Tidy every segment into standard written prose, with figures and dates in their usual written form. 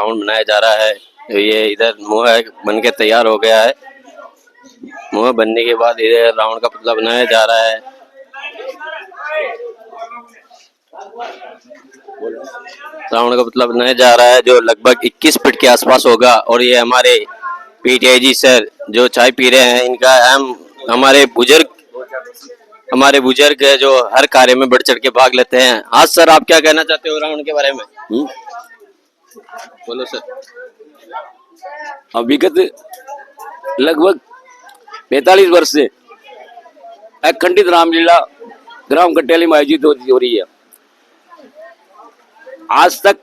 Round बनाया जा रहा है। ये इधर मुँह बन के तैयार हो गया है। मुँह बनने के बाद इधर राउंड का पुतला बनाया जा रहा है। रावण का पुतला बनाया जा रहा है जो लगभग 21 फीट के आसपास होगा। और ये हमारे पीटीआई जी सर जो चाय पी रहे हैं, इनका हमारे बुजुर्ग है जो हर कार्य में बढ़ चढ़ के भाग लेते हैं। आज सर आप क्या कहना चाहते हो रावण के बारे में? बोलो सर। विगत लगभग 45 वर्ष से अखंडित रामलीला ग्राम कटेली में आयोजित हो रही है। आज तक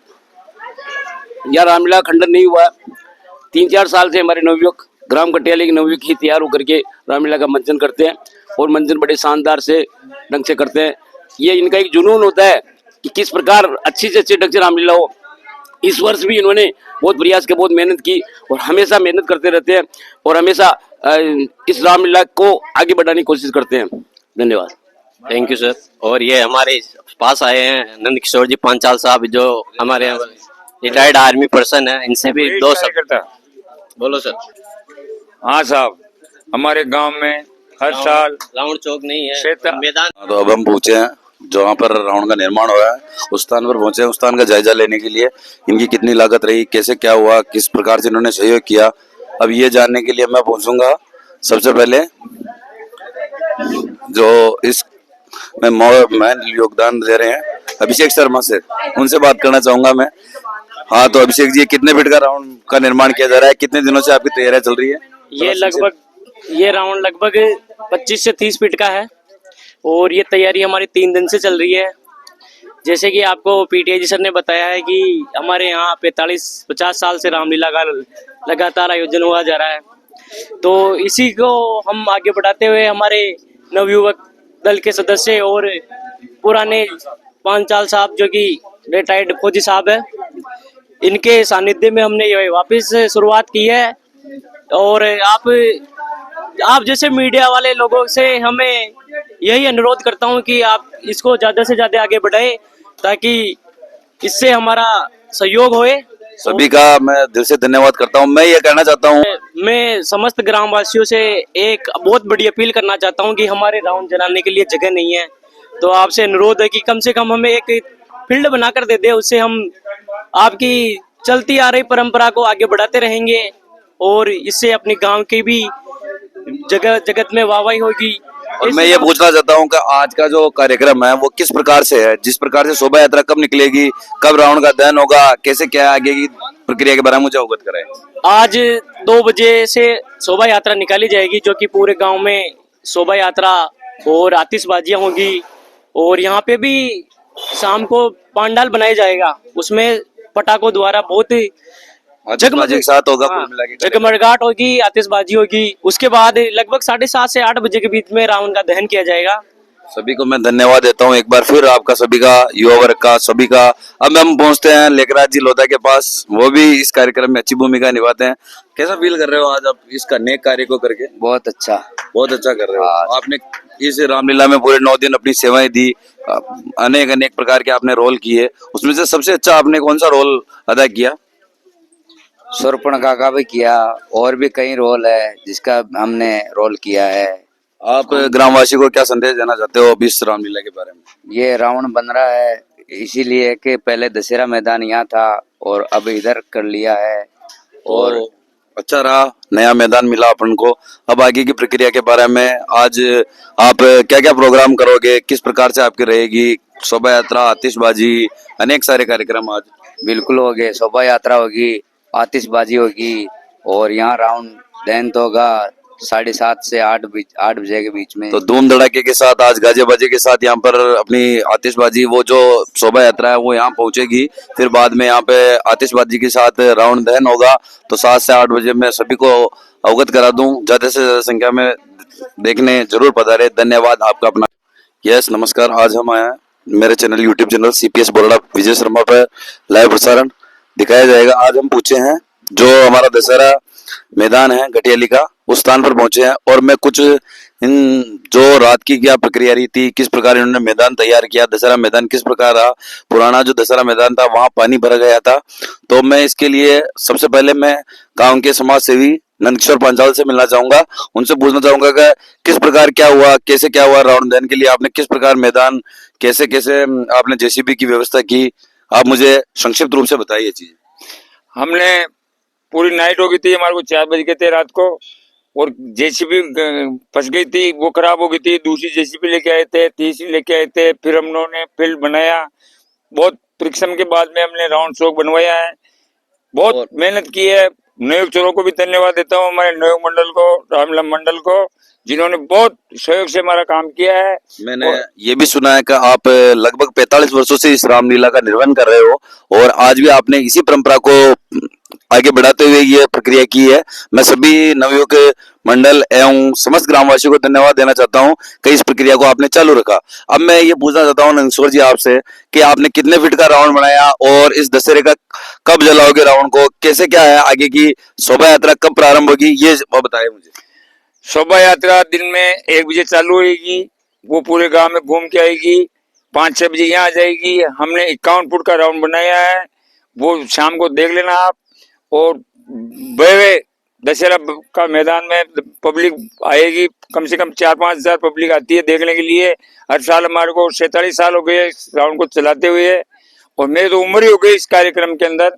यह रामलीला खंडन नहीं हुआ। 3-4 साल से हमारे नवयुवक ग्राम कटेली के नवयुवक ही तैयार होकर के रामलीला का मंचन करते हैं और मंचन बड़े शानदार से ढंग से करते हैं। ये इनका एक जुनून होता है कि किस प्रकार अच्छी से अच्छी ढंग से रामलीला हो। इस वर्ष भी इन्होंने बहुत प्रयास किया, बहुत मेहनत की और हमेशा मेहनत करते रहते हैं और हमेशा इस रामलीला को आगे बढ़ाने की कोशिश करते हैं। धन्यवाद। Thank you sir. और ये हमारे पास आए हैं नंद किशोर जी पांचाल साहब जो हमारे रिटायर्ड आर्मी पर्सन है। इनसे भी दो शब्द बोलो सर। हाँ साहब, हमारे गांव में हर साल रावण चौक नहीं है मैदान। तो अब हम पहुंचे हैं जहाँ पर रावण का निर्माण हुआ है, उस स्थान पर पहुंचे हैं। उस स्थान का जायजा लेने के लिए इनकी कितनी लागत रही, कैसे क्या हुआ, किस प्रकार से इन्होंने सहयोग किया, अब ये जानने के लिए मैं पहुंचूंगा। सबसे पहले जो इस में योगदान दे रहे हैं अभिषेक शर्मा से, उनसे बात करना चाहूंगा मैं। हाँ तो अभिषेक जी, कितने फीट का रावण का निर्माण किया जा रहा है, कितने दिनों से आपकी तैयारियां चल रही है? ये रावण लगभग 25 से 30 फीट का है और ये तैयारी हमारी 3 दिन से चल रही है। जैसे कि आपको पीटीआई जी सर ने बताया है कि हमारे यहाँ 45-50 साल से रामलीला का लगातार आयोजन हुआ जा रहा है, तो इसी को हम आगे बढ़ाते हुए हमारे नवयुवक दल के सदस्य और पुराने पांचाल साहब जो कि रिटायर्ड फौजी साहब है, इनके सानिध्य में हमने ये वापस शुरुआत की है। और आप जैसे मीडिया वाले लोगों से हमें यही अनुरोध करता हूं कि आप इसको ज्यादा से ज्यादा आगे बढ़ाएं ताकि इससे हमारा सहयोग होए। सभी का मैं दिल से धन्यवाद करता हूं। मैं ये कहना चाहता हूं, मैं समस्त ग्रामवासियों से एक बहुत बड़ी अपील करना चाहता हूं कि हमारे रावण जलाने के लिए जगह नहीं है, तो आपसे अनुरोध है कि कम से कम हमें एक फील्ड बनाकर दे दे। उससे हम आपकी चलती आ रही परंपरा को आगे बढ़ाते रहेंगे और इससे अपने गांव की भी जगत में वाहवाही होगी। और मैं ये पूछना चाहता हूँ कि आज का जो कार्यक्रम है वो किस प्रकार से है, जिस प्रकार से शोभा यात्रा कब निकलेगी, कब रावण का दहन होगा, कैसे क्या आगे की प्रक्रिया के बारे में मुझे अवगत कराएं। आज 2 बजे से शोभा यात्रा निकाली जाएगी जो कि पूरे गांव में शोभा यात्रा और आतिशबाजियां होगी। और यहाँ पे भी शाम को पंडाल बनाया जाएगा, उसमें पटाखों द्वारा बहुत जगमग के साथ होगा, जगमगाहट होगी, आतिशबाजी होगी। उसके बाद लगभग 7:30 से 8 बजे के बीच में रावण का दहन किया जाएगा। सभी को मैं धन्यवाद देता हूँ एक बार फिर, आपका सभी का, युवा वर्ग का, सभी का। अब हम पहुंचते हैं लेखराज जी लोधा के पास, वो भी इस कार्यक्रम में अच्छी भूमिका निभाते हैं। कैसा फील कर रहे हो आज आप इसका नेक कार्य को करके? बहुत अच्छा कर रहे हो। आपने इस रामलीला में पूरे 9 दिन अपनी सेवाएं दी, अनेक प्रकार के आपने रोल किए, उसमें से सबसे अच्छा आपने कौन सा रोल अदा किया? शूर्पणखा का भी किया और भी कई रोल है जिसका हमने रोल किया है। आप ग्रामवासी को क्या संदेश देना चाहते हो अभी इस रामलीला के बारे में? ये रावण बन रहा है इसीलिए कि पहले दशहरा मैदान यहाँ था और अब इधर कर लिया है और अच्छा रहा, नया मैदान मिला अपन को। अब आगे की प्रक्रिया के बारे में आज आप क्या क्या प्रोग्राम करोगे, किस प्रकार से आपकी रहेगी शोभा यात्रा, आतिशबाजी, अनेक सारे कार्यक्रम आज? बिल्कुल हो गए, शोभा यात्रा होगी, आतिशबाजी होगी और यहाँ रावण दहन तो होगा 7:30 से 8 बजे के बीच में। तो धूम धड़ाके के साथ आज गाजे बाजे के साथ यहाँ पर अपनी आतिशबाजी, वो जो शोभा यात्रा है वो यहाँ पहुंचेगी, फिर बाद में यहाँ पे आतिशबाजी के साथ रावण दहन होगा। तो 7 से 8 बजे मैं सभी को अवगत करा दूं, ज्यादा से ज्यादा संख्या में देखने जरूर पधारे। धन्यवाद आपका अपना। यस नमस्कार, आज हम आए हैं मेरे channel YouTube channel CPS बोराडा Vijay Sharma पर लाइव प्रसारण दिखाया जाएगा। आज हम पूछे हैं जो हमारा दशहरा मैदान है घटियाली का, उस स्थान पर पहुंचे हैं और मैं कुछ इन जो रात की क्या प्रक्रिया रही थी, किस प्रकार इन्होंने मैदान तैयार किया, दशहरा मैदान किस प्रकार रहा, पुराना जो दशहरा मैदान था वहां पानी भर गया था। तो मैं इसके लिए सबसे पहले मैं गांव के समाज सेवी नंदकिशोर पांचाल से मिलना चाहूंगा, उनसे पूछना चाहूंगा कि किस प्रकार क्या हुआ, कैसे क्या हुआ रावण दहन के लिए, आपने किस प्रकार मैदान कैसे कैसे आपने जेसीबी की व्यवस्था की, आप मुझे संक्षिप्त रूप से बताइए ये चीज। हमने पूरी नाइट हो गई थी, हमारे को 4 बज गए थे रात को, और जेसीबी फंस गई थी, वो खराब हो गई थी। दूसरी जेसीबी लेके आए थे, तीसरी लेके आए थे, फिर हम लोगों ने फील्ड बनाया। बहुत परिश्रम के बाद में हमने राउंड चौक बनवाया है, बहुत मेहनत की है। नयोग चोरों को भी धन्यवाद देता हूँ, हमारे नयोग मंडल को, रामलीला मंडल को, जिन्होंने बहुत सहयोग से हमारा काम किया है। मैंने ये भी सुना है कि आप लगभग 45 वर्षों से इस रामलीला का निर्वहन कर रहे हो और आज भी आपने इसी परंपरा को आगे बढ़ाते हुए ये प्रक्रिया की है। मैं सभी नवयुवक मंडल एवं समस्त ग्रामवासियों को धन्यवाद देना चाहता हूं कि इस प्रक्रिया को आपने चालू रखा। अब मैं ये पूछना चाहता हूं नंदकिशोर जी आपसे कि आपने कितने फीट का रावण बनाया और इस दशहरे का कब जलाओगे रावण को, कैसे क्या है आगे की शोभा यात्रा कब प्रारंभ होगी, ये बताएं मुझे। शोभा यात्रा दिन में 1 बजे चालू होगी, वो पूरे गांव में घूम के आएगी, 5-6 बजे यहाँ आ जाएगी। हमने 51 फुट का राउंड बनाया है, वो शाम को देख लेना आप। और बड़े दशहरा का मैदान में पब्लिक आएगी, कम से कम 4-5 हजार पब्लिक आती है देखने के लिए। हर साल हमारे को 47 साल हो गए इस राउंड को चलाते हुए, और मेरी तो उम्र ही हो गई इस कार्यक्रम के अंदर।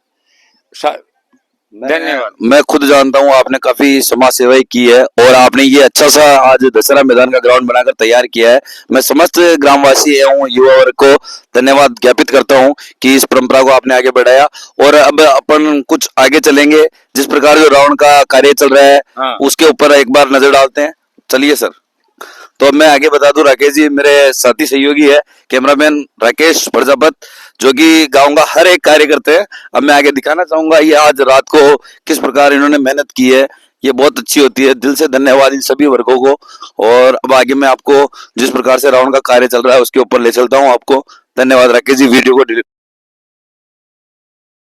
धन्यवाद। मैं खुद जानता हूँ आपने काफी समाज सेवाएं की है और आपने ये अच्छा सा आज दशहरा मैदान का ग्राउंड बनाकर तैयार किया है। मैं समस्त ग्रामवासी एवं युवा वर्ग को धन्यवाद ज्ञापित करता हूँ कि इस परंपरा को आपने आगे बढ़ाया। और अब अपन कुछ आगे चलेंगे, जिस प्रकार जो रावण का कार्य चल रहा है उसके ऊपर एक बार नजर डालते हैं। चलिए सर। तो मैं आगे बता दूं, राकेश जी मेरे साथी सहयोगी है, कैमरामैन राकेश प्रजापत, जो कि गांव का हर एक कार्य करते हैं। अब मैं आगे दिखाना चाहूंगा ये आज रात को किस प्रकार इन्होंने मेहनत की है, ये बहुत अच्छी होती है। दिल से धन्यवाद इन सभी वर्गों को। और अब आगे मैं आपको जिस प्रकार से रावण का कार्य चल रहा है उसके ऊपर ले चलता हूँ आपको। धन्यवाद राकेश जी, वीडियो को